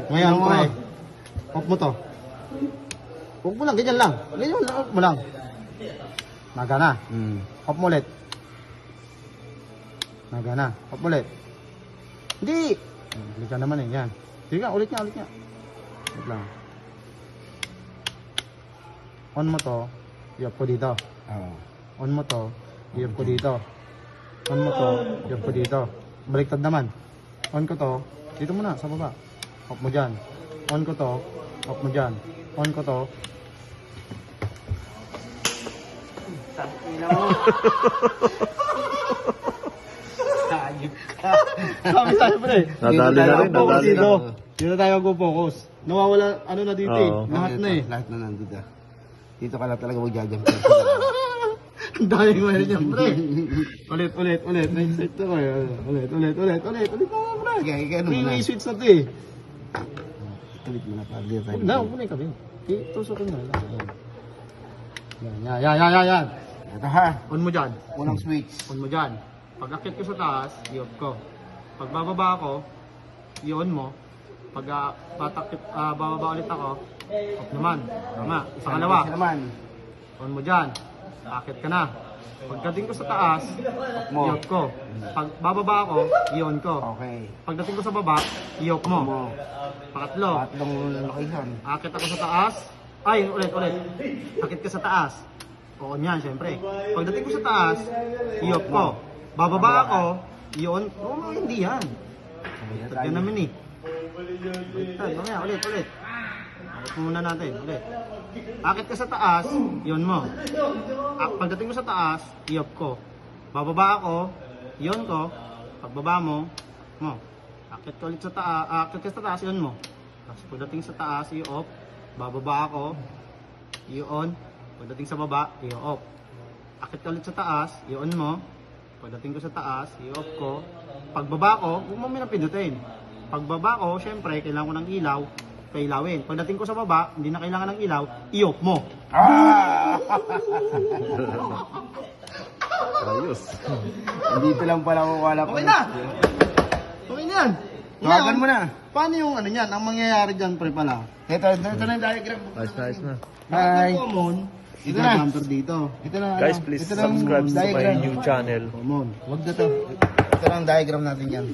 Ngayon, pre. Off mo to. Huwag mo lang, ganyan lang. Ganyan lang, off mo lang. Naga na. Off mo ulit. Naga na. Off mo ulit. Hindi. Hindi ka naman eh, yan. Sige nga, ulit nga. Wait lang. On mo to, i-off ko dito. On mo to, i-off ko dito. On mo to, i-off ko dito. Baliktad naman. On ko to, dito muna, sa baba. Off mo dyan. On ko to, off mo dyan. On ko to. Tangina mo. Sayop ka. Sabi sa'yo, pre. Nadali na rin, nadali na. Dito tayo mag-focus. Nawawala, ano na dito eh. Oo. Lahat na eh. Lahat na nandito. Dito ka lang talaga mag-jump. Ang daming meron dyan, pre. Ulit. Nag-set ako eh. Ulit na nga, pre. Sige, ano May muna. switch na to eh. Tulit mo na para dito tayo. Huwag na, huwag mo na yung kabin. Tusukin mo na. Yan. Ito ha. On mo dyan. Unang switch. On mo dyan. Pag akit ko sa taas, i-off ko. Pag bababa ako, i-on mo. Pag bababa ulit ako, off naman. Tama. Pangalawa, Isa naman. on mo dyan. Akit ka na. Pagdating ko sa taas, Mo. i-off ko. Pag bababa ako, i-on ko. Okay. Pagdating ko sa baba, i-off mo. Mo. Pangatlo, Tatlong location. akit ako sa taas. Ay, ulit. Akit ka sa taas. Oo niyan, syempre. Pagdating ko sa taas, i-off ko. Bababa ako, i-on. Oo, hindi yan. Tagyan namin eh. Mamaya, ulit. Akit muna natin, ulit. Akit ka sa taas, i-on mo. Pagdating ko sa taas, i-off ko. Bababa ako, i-on ko. Pagbaba mo. Akit ka ulit sa taas, akit ka sa taas, i-on mo. Tapos pagdating sa taas, i-off. Bababa ako, i-on. Pagdating sa baba, i-off. Akit ka ulit sa taas, i-on mo. Pagdating ko sa taas, i-off ko. Pagbaba ko, huwag mo pindutin. Pagbaba ko, syempre, kailangan ko ng ilaw, pailawin. Pagdating ko sa baba, hindi na kailangan ng ilaw, i-off mo. Ayos. Dito lang pala ako wala Okay na! Okay na yan! Tawagan mo na. Paano yung ano yan? Ang mangyayari dyan, pre pala. Ito na yung diagram. Nice na. Hi! Common, Ito ito na. na. Dito. Ito na. Guys, please ito na ang subscribe to my diagram. new channel. Common. Wag na to. Ito na ang diagram natin yan.